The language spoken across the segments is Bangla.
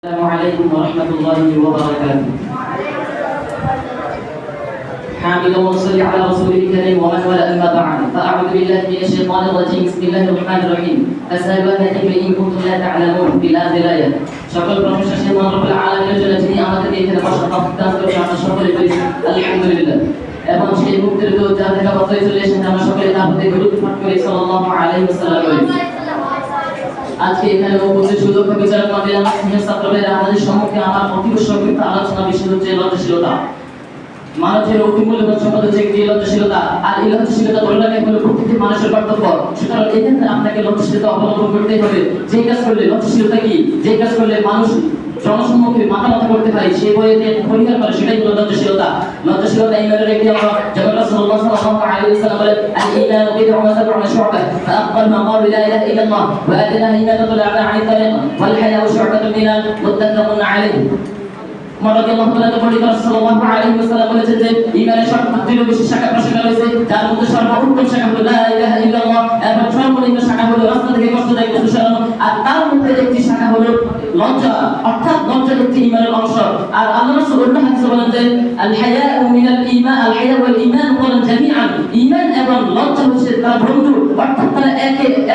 السلام عليكم ورحمة الله وبركاته. حامد وصلي على رسوله الكريم ومن ولا أما بعد فأعوذ بالله من الشيطان الرجيم بسم الله الرحمن الرحيم فاسألوا أهل الذكر إن كنتم لا تعلمون بالآية সকল প্রশংসা সেই মহান রব্বুল আলামিনের জন্য যিনি আমাদেরকে এখানে বসার তৌফিক দান করেছেন আমরা সকলে বলি আলহামদুলিল্লাহ এবং সেই মুক্তির দূত যা থেকে বর্তমানে চলে এসেছেন আমরা সকলে তার প্রতি দরুদ পাঠ করি সাল্লাল্লাহু আলাইহি ওয়াসাল্লাম বলি আজকে এখানে উপস্থিত সুযোগ্য বিচারক মণ্ডলী আমার সিনিয়র ছাত্রদের আমাদের সম্মুখে আমার অতি সংক্ষিপ্ত আলোচনা বিষয় হচ্ছে লজ্জাশীলতা। মানুষের অতি মূল্যবান সম্পদ হচ্ছে যে লজ্জাশীলতা, আর এই লজ্জাশীলতা ধরে রাখা হলো প্রত্যেকটি মানুষের কর্তব্য। সুতরাং এক্ষেত্রে আপনাকে লজ্জাশীলতা অবলম্বন করতেই হবে। যে কাজ করলে লজ্জাশীলতা কি, যে কাজ করলে মানুষ জনসম্মুখে মাথা মাথা করতে পারে সেই বইতে পরিহার করে সেটাই হলো লজ্জাশীলতা। লজ্জাশীলতা ইমানের একটি অঙ্গ, যেমন রাসূলুল্লাহ সাল্লাল্লাহু আলাইহি ওয়াসাল্লাম বলেন আল-ঈমান বিদ'un ওয়া সাব'ুনা শু'বা ফাআফদাল মা ক্বালা লা ইলাহা ইল্লাল্লাহ ওয়া আদনা ঈমানাতুল আ'লা 'ani তারিq ওয়াল হায়াউ শু'বাতুন মিনাল মুত্তাফাকুন আলাইহি। রাদিয়াল্লাহু তাআলা বলেন রাসূলুল্লাহ আলাইহি ওয়াসাল্লাম বলেছেন যে ঈমানের সর্বোত্তম বেশি শাখা প্রশাখা রয়েছে, যার মধ্যে সর্বোত্তম শাখা হলো লা ইলাহা ইল্লাল্লাহ এবং সর্বনিম্ন শাখা হলো রাস্তা থেকে কষ্টদায়ক কিছু সরানো, আর তার মধ্যে একটি শাখা হলো লজ্জা, অর্থাৎ লজ্জা একটি ঈমানের অংশ। আর আল্লাহ রাসূল অন্য হাদিসে বলেন যে আল হায়াউ মিনাল ঈমান, আল হায়া ওয়াল ঈমান বলেন জামিআন, ঈমান এবং লজ্জা হচ্ছে তার বন্ধু, অর্থাৎ তারা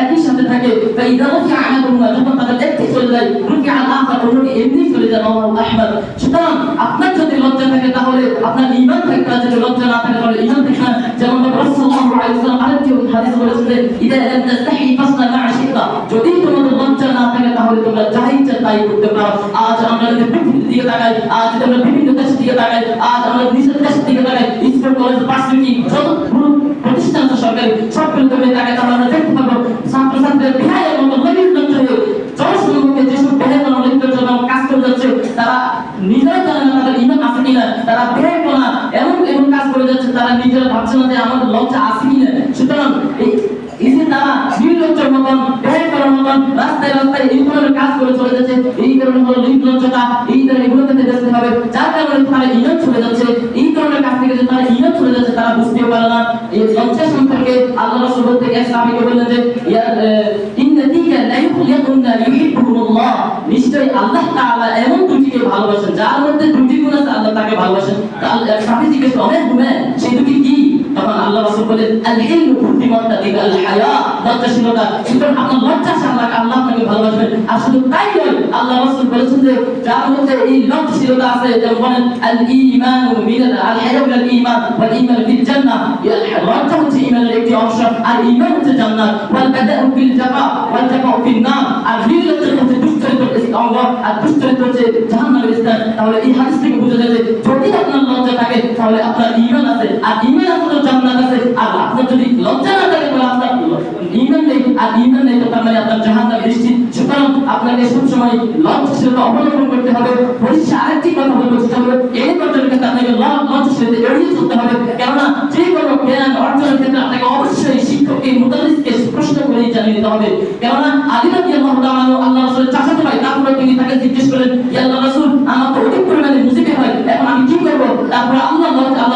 একই সাথে থাকে। ফাইদা রাফিআ আহাদুহুমা, যখন তাদের একটি চলে যায় রুফিআ আল আখার, অন্যটি এমনি চলে যায়। রাওয়াহু আহমদ। সুতরাং আপনার যদি লজ্জা থাকে তাহলে আপনার ঈমান থাকবে, আর যদি লজ্জা না থাকে তাহলে ঈমান থাকবে না। যেমন রাসূলুল্লাহ সাল্লাল্লাহু আলাইহি ওয়াসাল্লাম আরেকটি হাদিস বলেছেন যে ইদা লাম তাস্তাহি ফাসনা মা শিতা, যদি তোমাদের লজ্জা না থাকে তাহলে তোমরা যা ইচ্ছা তাই করতে পারো। আজ আমরা যদি পৃথিবীর দিকে তাকাই, আজ যদি আমরা বিভিন্ন দেশের দিকে তাকাই, আজ আমরা নিজের দেশের দিকে তাকাই, স্কুল কলেজ ভার্সিটি যত প্রতিষ্ঠান আছে সরকারি সবগুলোতে আমরা তাকাই, তাহলে আমরা দেখতে পাবো ছাত্রছাত্রীরা বিহারের মতো লজ্জিত হয়ে জনসম্মুখে যেসব বেহায়াপনা লিপ্তর জন্য কাজ করে যাচ্ছে, তারা নিজেরা জানে না তাদের ঈমান আছে কিনা, তারা বেহায়াপনা এমন এমন কাজ করে যাচ্ছে তারা নিজেরা ভাবছে না যে আমাদের লজ্জা আছে কিনা। সুতরাং এই যে তারা নির্লজ্জের মতন বেহায়াপনার মতন রাস্তায় রাস্তায় এই ধরনের কাজ করে চলে যাচ্ছে, এই কারণে হলো নির্লজ্জতা, এই ধরনের এগুলো থেকে দেখতে হবে, যার কারণে তারা ঈমান চলে যাচ্ছে। এই ধরনের কাজ থেকে যে তারা ঈমান চলে যাচ্ছে তারা বুঝতেও পারে না। এই লজ্জা সম্পর্কে আল্লাহ রাসূল বলতে এক সাহাবীকে বললেন যে নিশ্চয়ই আল্লাহ তাআলা এমন দুটিকে ভালোবাসেন যার মধ্যে দুটি গুণ আছে, আল্লাহ তাকে ভালোবাসেন। এক সাহাবী জিজ্ঞেস করলেন অনেক গুণ, সেই দুটি কি? তখন আল্লাহ রাসূল বলেন আল ইলমু বুদ্ধিমত্তা, দিক আল হায়া লজ্জাশীলতা। সুতরাং আপনার লজ্জা আল্লাহ আপনাকে ভালোবাসবেন। আর শুধু তাই নয়, আল্লাহ রাসূল বলেছেন যে যার মধ্যে এই লজ্জাশীলতা আছে, যেমন বলেন আল ঈমানু মিনাল আল হায়া মিনাল ঈমান ওয়াল ঈমান ফিল জান্নাহ, লজ্জা হচ্ছে ঈমানের একটি অংশ আর ঈমান হচ্ছে জান্নাত। ওয়াল বাদাউ ফিল জাফা ওয়াল জাফাউ ফিন নার, আর নির্লজ্জা হচ্ছে দুশ্চরিত্রের অঙ্গ আর দুশ্চরিত্র হচ্ছে জাহান্নামের স্থান। তাহলে এই হাদিস থেকে বোঝা যায় যে যদি আপনার লজ্জা থাকে তাহলে আপনার ঈমান আছে, আর ঈমান আছে তো জান্নাত আছে। আর আপনার যদি লজ্জা না থাকে তাহলে আপনার ঈমান নেই, আর ঈমান নেই তো তার মানে আপনার জাহান্নাম নিশ্চিত। সুতরাং আপনাকে সবসময় লজ্জাশীলতা অবলম্বন করতে হবে। পরিশেষে আরেকটি কথা বলবো, সেটা হলো এই অর্জনের ক্ষেত্রে আপনাকে লজ্জাশীলতা এড়িয়ে চলতে হবে। কেননা যে কোনো জ্ঞান অর্জনের ক্ষেত্রে আপনাকে অবশ্যই শিক্ষককে মুতাল্লিসকে প্রশ্ন করে জানিয়ে নিতে হবে। কেননা আলী রাদিয়াল্লাহু তাআলা আল্লাহ রাসূলের চাচাতো ভাই, তারপরে তিনি তাকে জিজ্ঞেস করেন ইয়া আল্লাহ রাসূল, আমার তো অধিক পরিমাণে মুসিবত হয়, এখন আমি কি করব? তারপরে আল্লাহ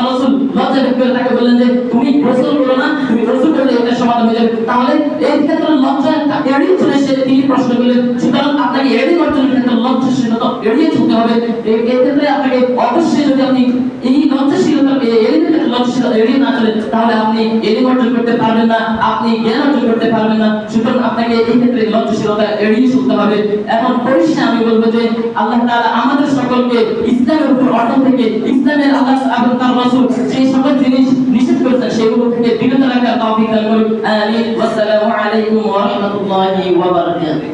রাসূল লজ্জা করে তাকে বললেন যে তুমি গোসল করো না, তুমি গোসল করলে এটা সমাধান হয়ে যাবে। তাহলে এই ক্ষেত্রে লজ্জা এড়িয়ে চলে এসে তিনি প্রশ্ন করলেন। সুতরাং আপনাকে এড়িয়ে অর্জনের ক্ষেত্রে লজ্জাশীলতা এড়িয়ে চলতে হবে। এই ক্ষেত্রে আপনাকে অবশ্যই যদি আপনি এই লজ্জাশীলতাকে এড়িয়ে না চলেন তাহলে আপনি এলিম অর্জন করতে পারবেন না, আপনি জ্ঞান অর্জন করতে পারবেন না। সুতরাং আপনাকে এই ক্ষেত্রে লজ্জাশীলতা এড়িয়ে চলতে হবে। এখন পরিশেষে আমি বলবো যে আল্লাহ তাআলা আমাদের সকলকে ইসলামের উপর অটল থেকে, ইসলামের আল্লাহ এবং তার রাসূল সেই সকল জিনিস নিষেধ করেছেন সেগুলো থেকে বিরত রাখার তৌফিক দান করুন। আমিন। ওয়াসসালামু আলাইকুম ওয়া রাহমাতুল্লাহি ওয়া বারাকাতুহু।